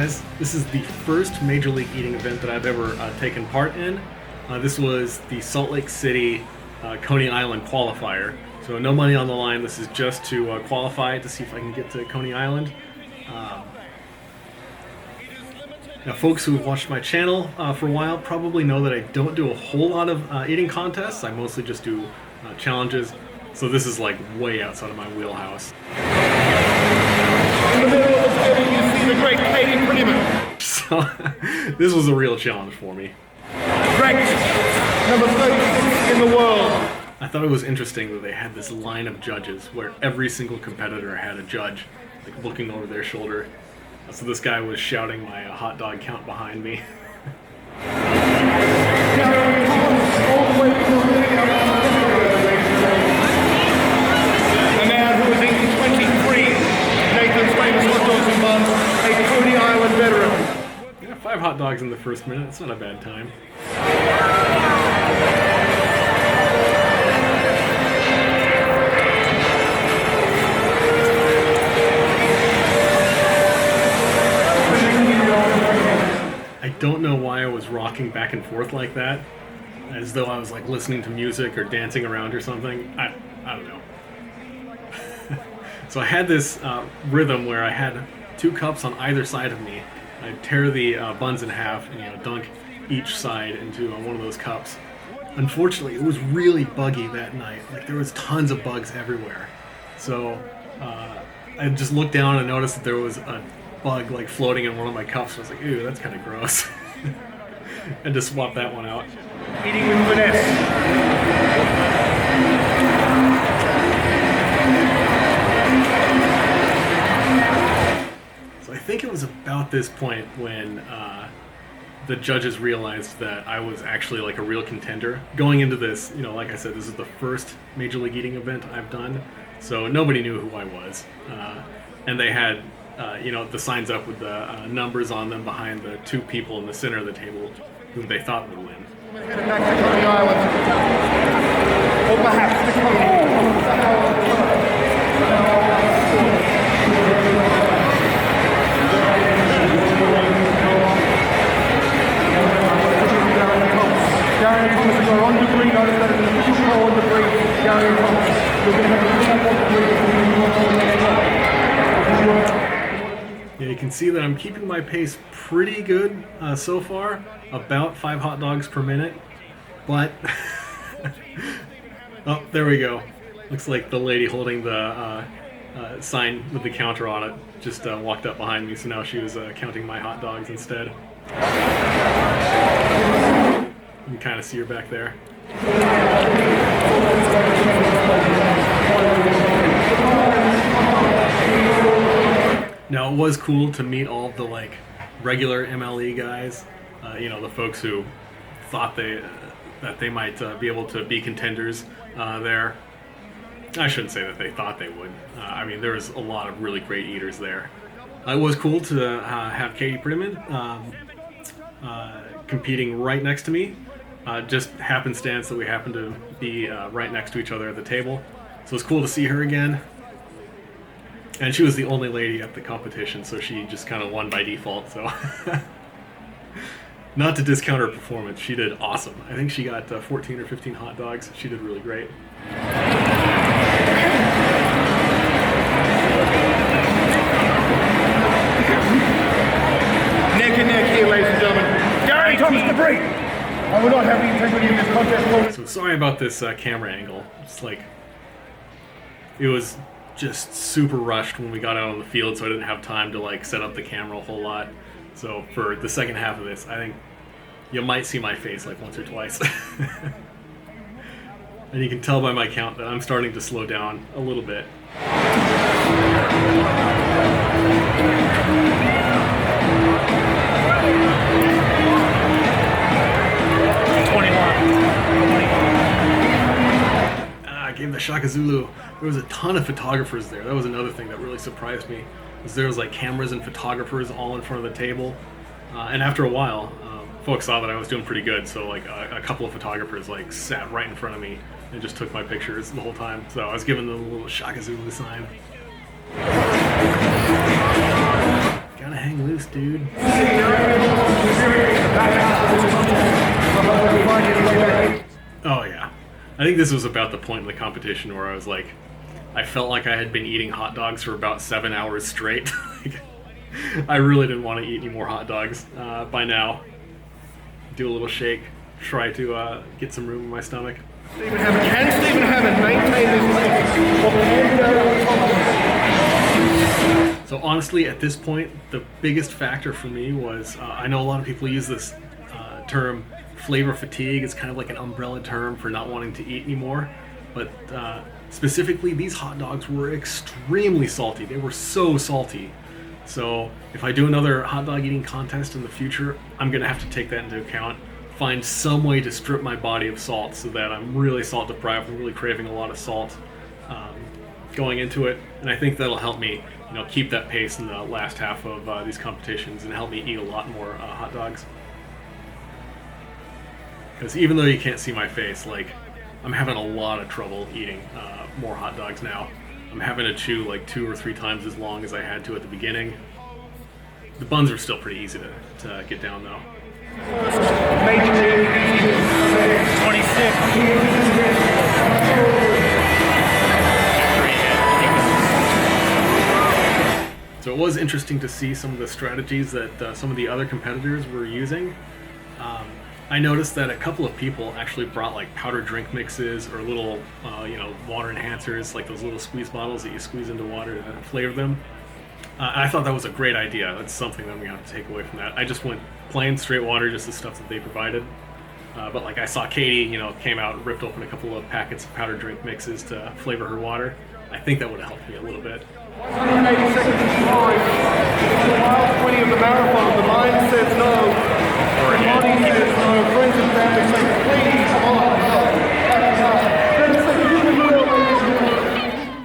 guys, this is the first Major League Eating event that I've ever taken part in. This was the Salt Lake City Coney Island qualifier. So no money on the line, this is just to qualify to see if I can get to Coney Island. Now folks who have watched my channel for a while probably know that I don't do a whole lot of eating contests. I mostly just do challenges. So this is like way outside of my wheelhouse. In the middle of the building, you see the great Katie Prettyman. So this was a real challenge for me. Ranked number 36 in the world. I thought it was interesting that they had this line of judges where every single competitor had a judge like looking over their shoulder. So this guy was shouting my hot dog count behind me. Yeah, 5 hot dogs in the first minute, it's not a bad time. I don't know why I was rocking back and forth like that, as though I was like listening to music or dancing around or something. I don't know. So I had this rhythm where I had 2 cups on either side of me. I'd tear the buns in half and dunk each side into one of those cups. Unfortunately, it was really buggy that night. Like there was tons of bugs everywhere. So I just looked down and noticed that there was a bug like floating in one of my cups. I was like, ew, that's kind of gross. And just swap that one out. Eating with finesse. So I think it was about this point when the judges realized that I was actually like a real contender. Going into this, like I said, this is the first Major League Eating event I've done, so nobody knew who I was. And they had, the signs up with the numbers on them behind the 2 people in the center of the table who they thought would win. Back to Coney Island. Or perhaps to Gary Thomas, you are on degree, notice that it's an official call on degree. Gary Thomas, you're going to have Yeah, you can see that I'm keeping my pace pretty good so far, about 5 hot dogs per minute, but oh, there we go. Looks like the lady holding the sign with the counter on it just walked up behind me, so now she was counting my hot dogs instead. You can kind of see her back there. Now it was cool to meet all of the like regular MLE guys, the folks who thought that they might be able to be contenders there. I shouldn't say that they thought they would. I mean, there was a lot of really great eaters there. It was cool to have Katie Prettyman competing right next to me. Just happenstance that we happened to be right next to each other at the table. So it was cool to see her again. And she was the only lady at the competition, so she just kind of won by default. So, not to discount her performance, she did awesome. I think she got 14 or 15 hot dogs. She did really great. neck and neck here, ladies and gentlemen. Gary Thomas debris. I will not have the integrity in this contest. So sorry about this camera angle. It's like it was just super rushed when we got out on the field, so I didn't have time to like set up the camera a whole lot. So for the second half of this, I think you might see my face like once or twice. And you can tell by my count that I'm starting to slow down a little bit. I gave the Shaka Zulu. There was a ton of photographers there. That was another thing that really surprised me. There was like cameras and photographers all in front of the table. And after a while, folks saw that I was doing pretty good. So like a couple of photographers like sat right in front of me and just took my pictures the whole time. So I was giving them a little Shaka Zulu sign. Gotta hang letting loose, dude. Oh yeah. I think this was about the point in the competition where I was like, I felt like I had been eating hot dogs for about 7 hours straight. Like, I really didn't want to eat any more hot dogs by now. Do a little shake, try to get some room in my stomach. Can Stephen Hammond maintain this? So honestly, at this point, the biggest factor for me was, I know a lot of people use this term flavor fatigue. It's kind of like an umbrella term for not wanting to eat anymore. But specifically, these hot dogs were extremely salty. They were so salty. So if I do another hot dog eating contest in the future, I'm going to have to take that into account. Find some way to strip my body of salt so that I'm really salt deprived. I'm really craving a lot of salt going into it. And I think that'll help me, keep that pace in the last half of these competitions and help me eat a lot more hot dogs. Because even though you can't see my face, like, I'm having a lot of trouble eating more hot dogs now. I'm having to chew like 2 or 3 times as long as I had to at the beginning. The buns are still pretty easy to get down though. 26. So it was interesting to see some of the strategies that some of the other competitors were using. I noticed that a couple of people actually brought like powdered drink mixes or little, water enhancers, like those little squeeze bottles that you squeeze into water to flavor them. I thought that was a great idea. That's something that I'm gonna have to take away from that. I just went plain straight water, just the stuff that they provided. But like I saw Katie, came out and ripped open a couple of packets of powdered drink mixes to flavor her water. I think that would have helped me a little bit. 180 seconds to time. Mile 20 of the marathon. The mind says no. The body says no. Friends and family say please.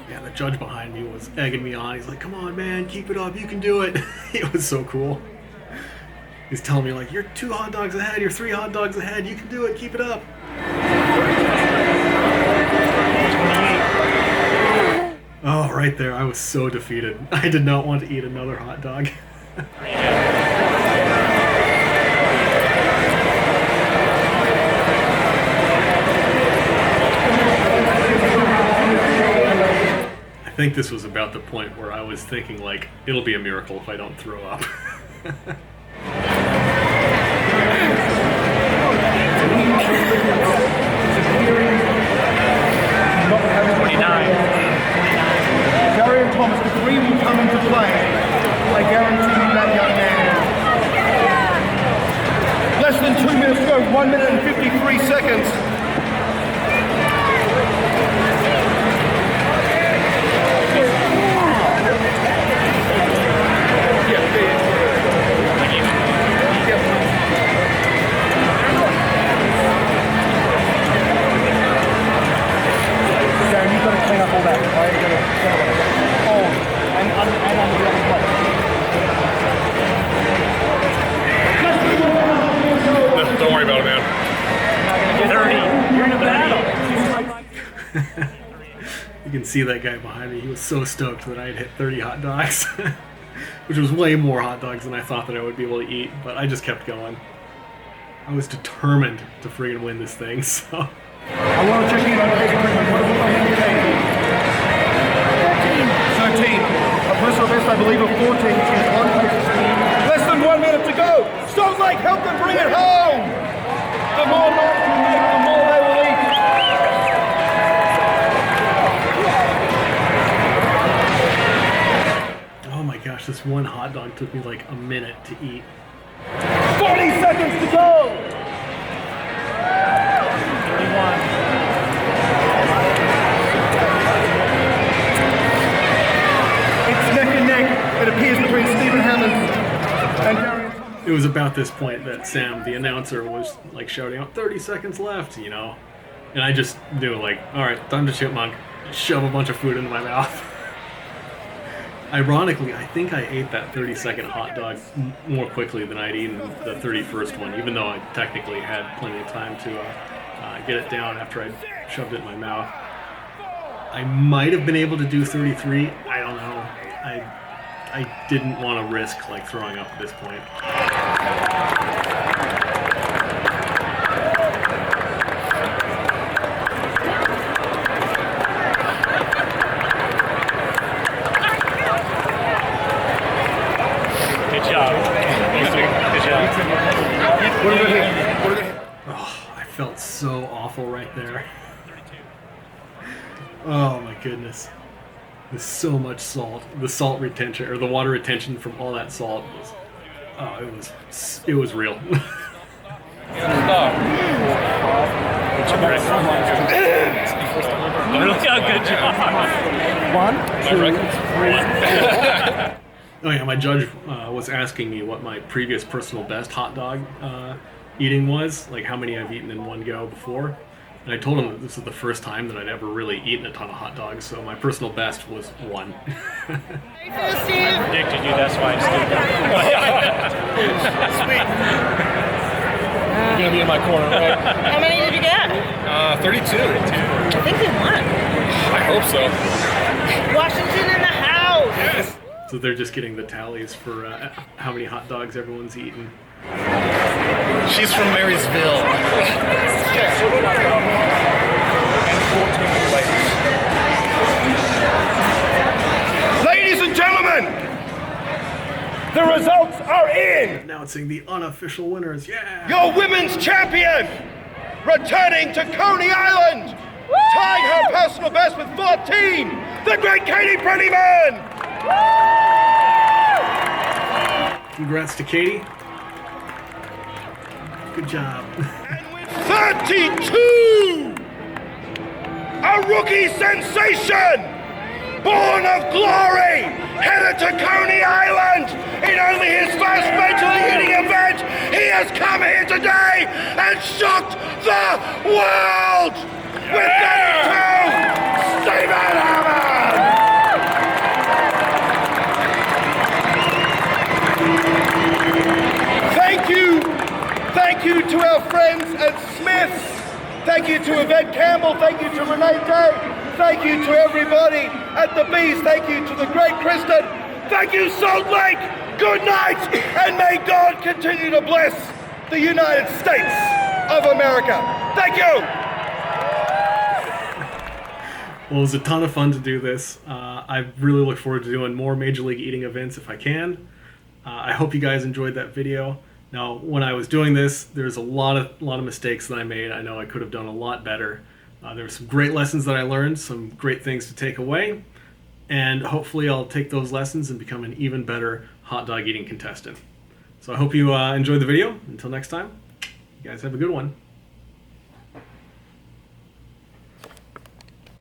Yeah, the judge behind me was egging me on. He's like, "Come on, man, keep it up. You can do it." It was so cool. He's telling me like, "You're 2 hot dogs ahead. You're 3 hot dogs ahead. You can do it. Keep it up." Oh, right there. I was so defeated. I did not want to eat another hot dog. I think this was about the point where I was thinking, like, it'll be a miracle if I don't throw up. 29. Thomas, the 3 will come into play. I guarantee you that, young man. Less than 2 minutes to go, 1 minute and 53 seconds. Darren, you've got to clean up all that, right? And on the other plate. Don't worry about it, man. 30. You're in a battle. You can see that guy behind me. He was so stoked that I had hit 30 hot dogs, which was way more hot dogs than I thought that I would be able to eat, but I just kept going. I was determined to friggin' win this thing, so... I want to check in on What have we got here today? 13. A personal best, I believe, of 14. She's on pace. Less than 1 minute to go. Salt Lake, help them bring it home. The more noise we make, the more they will eat. Oh my gosh, this one hot dog took me like a minute to eat. 40 seconds to go. 31. It's neck and neck, it appears, between Stephen Hammond and Darren. It was about this point that Sam, the announcer, was like shouting out 30 seconds left, And I just knew, like, alright, time to chipmunk, shove a bunch of food into my mouth. Ironically, I think I ate that 30-second hot dog more quickly than I'd eaten the 31st one, even though I technically had plenty of time to get it down after I'd shoved it in my mouth. I might have been able to do 33. I don't know. I didn't want to risk like throwing up at this point. Good job. Good job. Oh, I felt so awful right there. Oh my goodness. There's so much salt. The salt retention, or the water retention from all that salt was, it was real. Look how good job. Oh yeah, my judge was asking me what my previous personal best hot dog eating was, like how many I've eaten in one go before. And I told him that this is the first time that I'd ever really eaten a ton of hot dogs, so my personal best was 1. Predicted you, that's why it's Sweet. You're gonna be in my corner, right? How many did you get? 32. I think we won. I hope so. Washington in the house. Yes. So they're just getting the tallies for how many hot dogs everyone's eaten. She's from Marysville. Ladies and gentlemen, the results are in. Announcing the unofficial winners, yeah! Your women's champion, returning to Coney Island, tying her personal best with 14, the great Katie Prettyman. Congrats to Katie. Good job. 32, a rookie sensation, born of glory, headed to Coney Island in only his first major league eating event. He has come here today and shocked the world with 32, SteveTheRabbit. Thank you to our friends at Smith's. Thank you to Yvette Campbell. Thank you to Renee Day. Thank you to everybody at the Bees. Thank you to the great Kristen. Thank you, Salt Lake. Good night, and may God continue to bless the United States of America. Thank you. Well, it was a ton of fun to do this. I really look forward to doing more Major League Eating events if I can. I hope you guys enjoyed that video. Now, when I was doing this, there's a lot of mistakes that I made. I know I could have done a lot better. There were some great lessons that I learned, some great things to take away, and hopefully I'll take those lessons and become an even better hot dog eating contestant. So I hope you enjoyed the video. Until next time, you guys have a good one.